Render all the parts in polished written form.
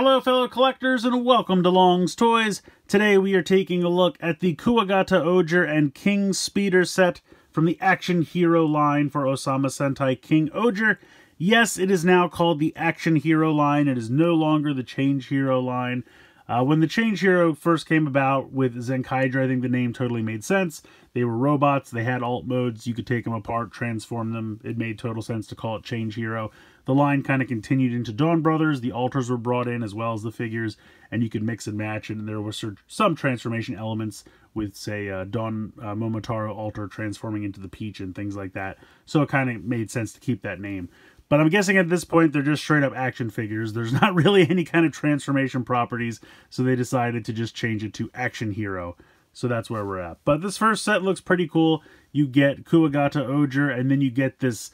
Hello fellow collectors and welcome to Long's Toys. Today we are taking a look at the Kuwagata Ohger and King Speeder set from the Action Hero line for Ohsama Sentai King-Ohger. Yes, it is now called the Action Hero line. It is no longer the Change Hero line. When the Change Hero first came about with Zenkaidra, I think the name totally made sense. They were robots, they had alt modes, you could take them apart, transform them. It made total sense to call it Change Hero. The line kind of continued into Dawn Brothers, the alters were brought in as well as the figures, and you could mix and match, and there were some transformation elements with, say, Dawn Momotaro alter transforming into the Peach and things like that. So it kind of made sense to keep that name. But I'm guessing at this point, they're just straight up action figures. There's not really any kind of transformation properties, so they decided to just change it to Action Hero. So that's where we're at. But this first set looks pretty cool. You get Kuwagata Ohger, and then you get this,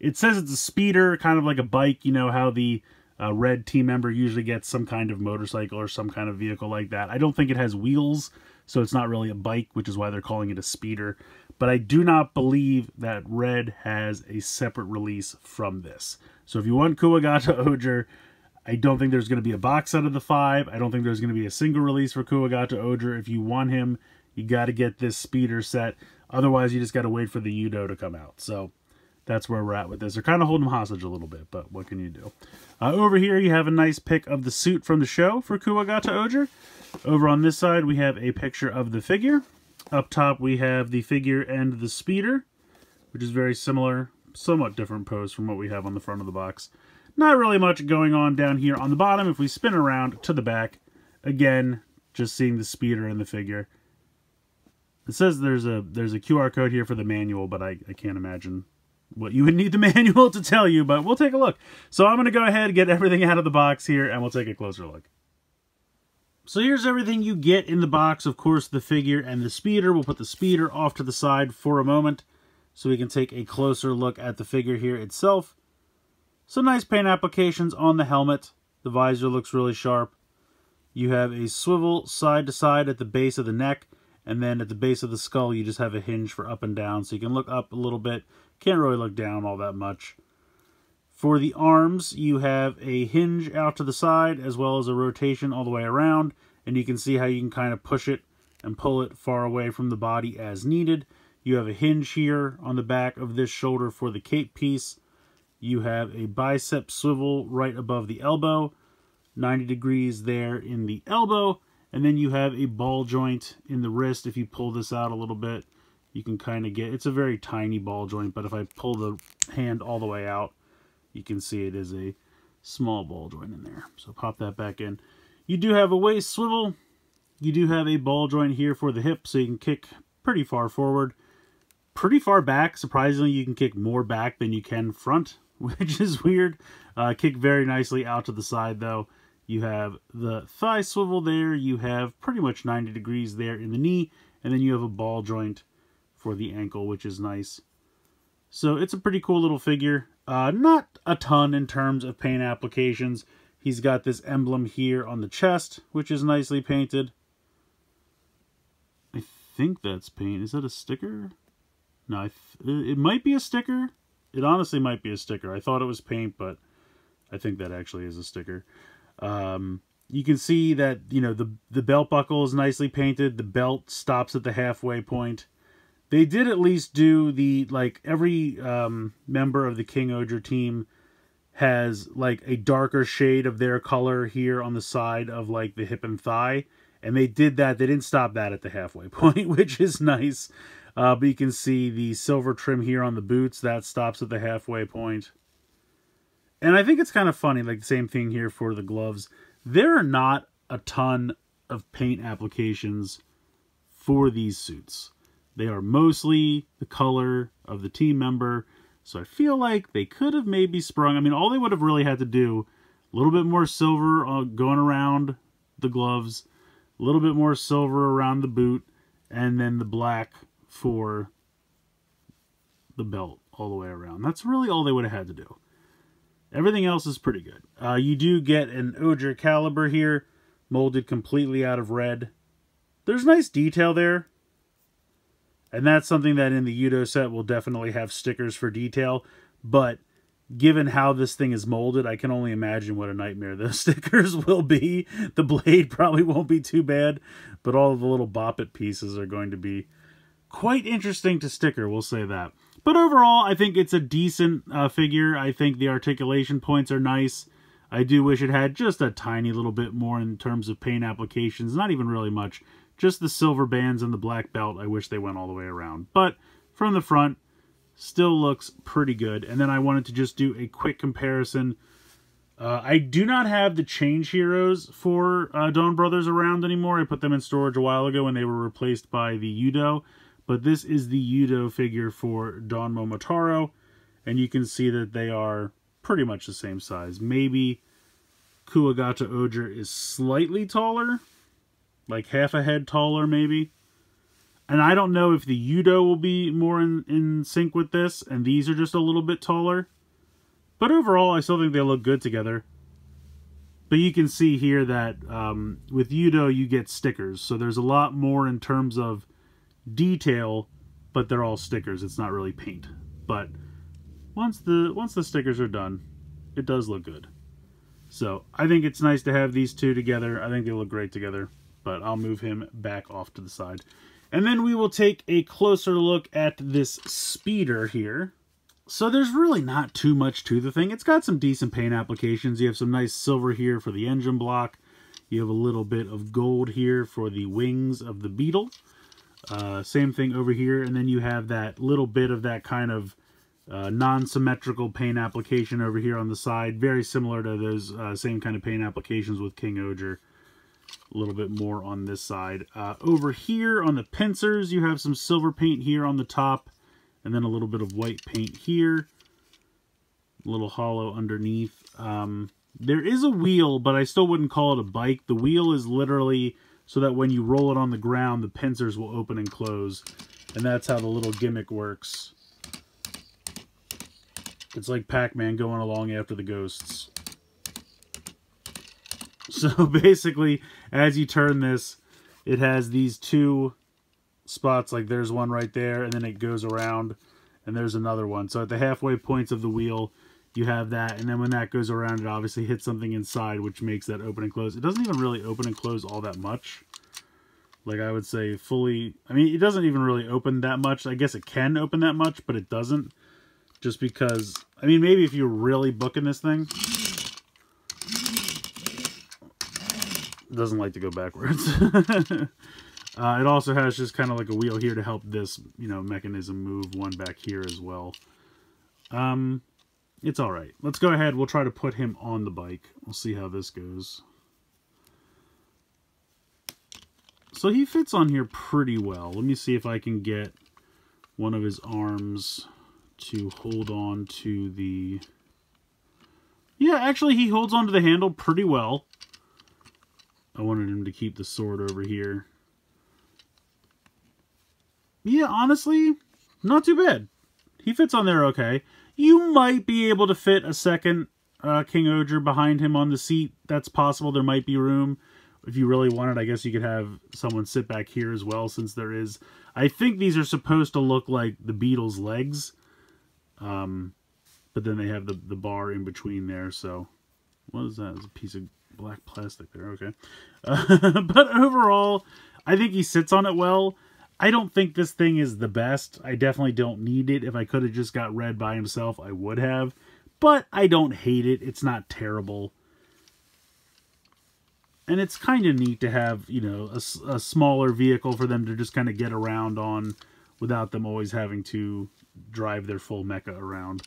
it says it's a speeder, kind of like a bike. You know how the red team member usually gets some kind of motorcycle or some kind of vehicle like that. I don't think it has wheels, so it's not really a bike, which is why they're calling it a speeder. But I do not believe that red has a separate release from this. So if you want Kuwagata Ohger, I don't think there's going to be a box set of the 5. I don't think there's going to be a single release for Kuwagata Ohger. If you want him, you got to get this speeder set. Otherwise, you just got to wait for the Udo to come out. So that's where we're at with this. They're kind of holding him hostage a little bit, but what can you do? Over here, you have a nice pic of the suit from the show for Kuwagata Ohger. Over on this side, we have a picture of the figure. Up top, we have the figure and the speeder, which is very similar, somewhat different pose from what we have on the front of the box. Not really much going on down here on the bottom. If we spin around to the back, again, just seeing the speeder and the figure. It says there's a QR code here for the manual, but I can't imagine what you would need the manual to tell you, but we'll take a look. So I'm going to go ahead and get everything out of the box here, and we'll take a closer look. So here's everything you get in the box. Of course, the figure and the speeder. We'll put the speeder off to the side for a moment so we can take a closer look at the figure here itself. Some nice paint applications on the helmet. The visor looks really sharp. You have a swivel side to side at the base of the neck, and then at the base of the skull you just have a hinge for up and down, so you can look up a little bit. Can't really look down all that much. For the arms, you have a hinge out to the side as well as a rotation all the way around, and you can see how you can kind of push it and pull it far away from the body as needed. You have a hinge here on the back of this shoulder for the cape piece. You have a bicep swivel right above the elbow, 90 degrees there in the elbow, and then you have a ball joint in the wrist. If you pull this out a little bit, you can kind of get, it's a very tiny ball joint, but if I pull the hand all the way out, you can see it is a small ball joint in there. So pop that back in. You do have a waist swivel. You do have a ball joint here for the hip, so you can kick pretty far forward. Pretty far back. Surprisingly, you can kick more back than you can front, which is weird. Kick very nicely out to the side, though. You have the thigh swivel there. You have pretty much 90 degrees there in the knee. And then you have a ball joint for the ankle, which is nice. So it's a pretty cool little figure. Not a ton in terms of paint applications. He's got this emblem here on the chest, which is nicely painted. I think that's paint. Is that a sticker? No, it might be a sticker. It honestly might be a sticker. I thought it was paint, but I think that actually is a sticker. You can see that, you know, the belt buckle is nicely painted. The belt stops at the halfway point. They did at least do the, like, every member of the King-Ohger team has, like, a darker shade of their color here on the side of, like, the hip and thigh. And they did that. They didn't stop that at the halfway point, which is nice. But you can see the silver trim here on the boots. That stops at the halfway point. And I think it's kind of funny, like the same thing here for the gloves. There are not a ton of paint applications for these suits. They are mostly the color of the team member. So I feel like they could have maybe sprung. I mean, all they would have really had to do, a little bit more silver going around the gloves, a little bit more silver around the boot, and then the black for the belt all the way around. That's really all they would have had to do. Everything else is pretty good. You do get an Ohger caliber here, molded completely out of red. There's nice detail there. And that's something that in the Udo set will definitely have stickers for detail. But given how this thing is molded, I can only imagine what a nightmare those stickers will be. The blade probably won't be too bad, but all of the little bop it pieces are going to be quite interesting to sticker, we'll say that. But overall, I think it's a decent figure. I think the articulation points are nice. I do wish it had just a tiny little bit more in terms of paint applications. Not even really much. Just the silver bands and the black belt. I wish they went all the way around. But from the front, still looks pretty good. And then I wanted to just do a quick comparison. I do not have the Change Heroes for Dawn Brothers around anymore. I put them in storage a while ago when they were replaced by the Yudo. But this is the Yudo figure for Dawn Momotaro. And you can see that they are pretty much the same size. Maybe Kuwagata Ohger is slightly taller. Like half a head taller, maybe. And I don't know if the Yudo will be more in sync with this. And these are just a little bit taller. But overall, I still think they look good together. But you can see here that with Yudo, you get stickers. So there's a lot more in terms of detail, but they're all stickers. It's not really paint. But once the stickers are done, it does look good. So I think it's nice to have these two together. I think they look great together. But I'll move him back off to the side. And then we will take a closer look at this speeder here. So there's really not too much to the thing. It's got some decent paint applications. You have some nice silver here for the engine block. You have a little bit of gold here for the wings of the beetle. Same thing over here, and then you have that little bit of that kind of non-symmetrical paint application over here on the side. Very similar to those same kind of paint applications with King-Ohger. A little bit more on this side. Over here on the pincers, you have some silver paint here on the top, and then a little bit of white paint here. A little hollow underneath. There is a wheel, but I still wouldn't call it a bike. The wheel is literally so that when you roll it on the ground, the pincers will open and close. And that's how the little gimmick works. It's like Pac-Man going along after the ghosts. So basically, as you turn this, it has these two spots. Like there's one right there, and then it goes around, and there's another one. So at the halfway points of the wheel, you have that, and then when that goes around, it obviously hits something inside, which makes that open and close. It doesn't even really open and close all that much. Like I would say fully, I mean, it doesn't even really open that much. I guess it can open that much, but it doesn't. Just because, I mean, maybe if you're really booking this thing, it doesn't like to go backwards. It also has just kind of like a wheel here to help this, you know, mechanism move. One back here as well. It's all right. Let's go ahead. We'll try to put him on the bike. We'll see how this goes. So he fits on here pretty well. Let me see if I can get one of his arms to hold on to the... Yeah, actually he holds onto the handle pretty well. I wanted him to keep the sword over here. Yeah, honestly, not too bad. He fits on there okay. You might be able to fit a second King-Ohger behind him on the seat. That's possible. There might be room. If you really wanted, I guess you could have someone sit back here as well, since there is... I think these are supposed to look like the Beetle's legs. But then they have the bar in between there, so... What is that? It's a piece of black plastic there, okay. But overall, I think he sits on it well. I don't think this thing is the best. I definitely don't need it. If I could have just got Red by himself, I would have. But I don't hate it. It's not terrible. And it's kind of neat to have, you know, a smaller vehicle for them to just kind of get around on without them always having to drive their full mecha around.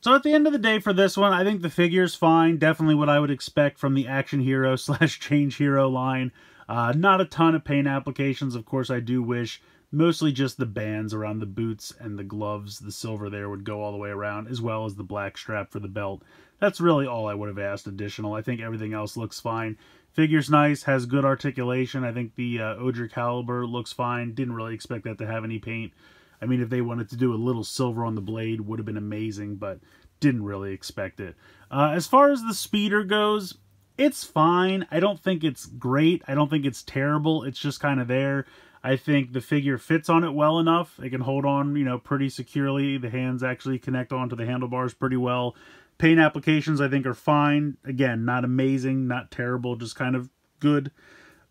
So at the end of the day for this one, I think the figure's fine. Definitely what I would expect from the Action Hero / Change Hero line. Not a ton of paint applications. Of course, I do wish mostly just the bands around the boots and the gloves. The silver there would go all the way around, as well as the black strap for the belt. That's really all I would have asked additional. I think everything else looks fine. Figure's nice, has good articulation. I think the Ohger caliber looks fine. Didn't really expect that to have any paint. I mean, if they wanted to do a little silver on the blade, would have been amazing, but didn't really expect it. As far as the speeder goes, it's fine. I don't think it's great. I don't think it's terrible. It's just kind of there. I think the figure fits on it well enough. It can hold on, you know, pretty securely. The hands actually connect onto the handlebars pretty well. Paint applications, I think, are fine. Again, not amazing, not terrible, just kind of good.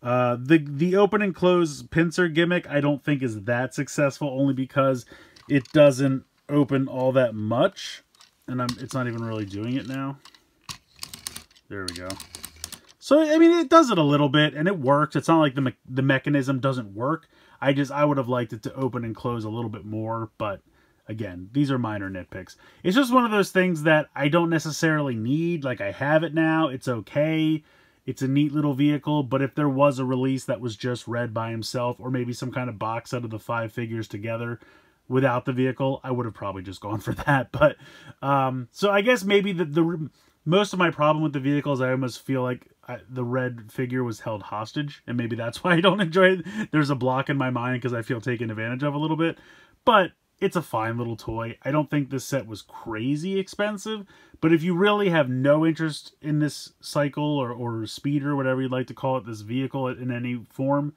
The open and close pincer gimmick, I don't think is that successful, only because it doesn't open all that much. And it's not even really doing it now. There we go. So, I mean, it does it a little bit, and it works. It's not like the mechanism doesn't work. I would have liked it to open and close a little bit more, but again, these are minor nitpicks. It's just one of those things that I don't necessarily need. Like, I have it now. It's okay. It's a neat little vehicle, but if there was a release that was just Red by himself, or maybe some kind of box out of the 5 figures together without the vehicle, I would have probably just gone for that. But, so I guess maybe the most of my problem with the vehicle is I almost feel like the Red figure was held hostage, and maybe that's why I don't enjoy it. There's a block in my mind because I feel taken advantage of a little bit, but it's a fine little toy. I don't think this set was crazy expensive, but if you really have no interest in this cycle or speeder, whatever you'd like to call it, this vehicle in any form,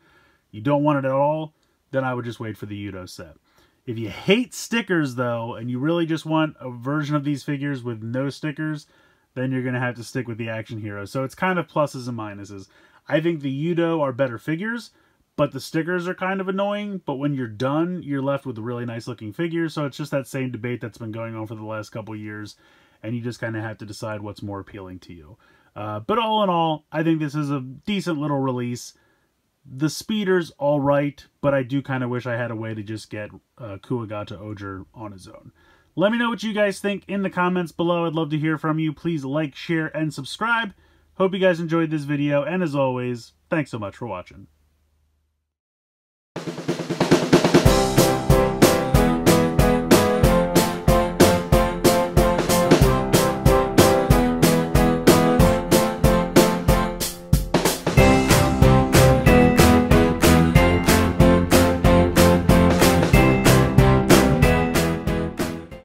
you don't want it at all, then I would just wait for the Udo set. If you hate stickers, though, and you really just want a version of these figures with no stickers, then you're going to have to stick with the Action Hero. So it's kind of pluses and minuses. I think the Udo are better figures, but the stickers are kind of annoying. But when you're done, you're left with a really nice looking figure. So it's just that same debate that's been going on for the last couple years. And you just kind of have to decide what's more appealing to you. But all in all, I think this is a decent little release. The speeder's all right, but I do kind of wish I had a way to just get Kuwagata Ohger on his own. Let me know what you guys think in the comments below. I'd love to hear from you. Please like, share, and subscribe. Hope you guys enjoyed this video, and as always, thanks so much for watching.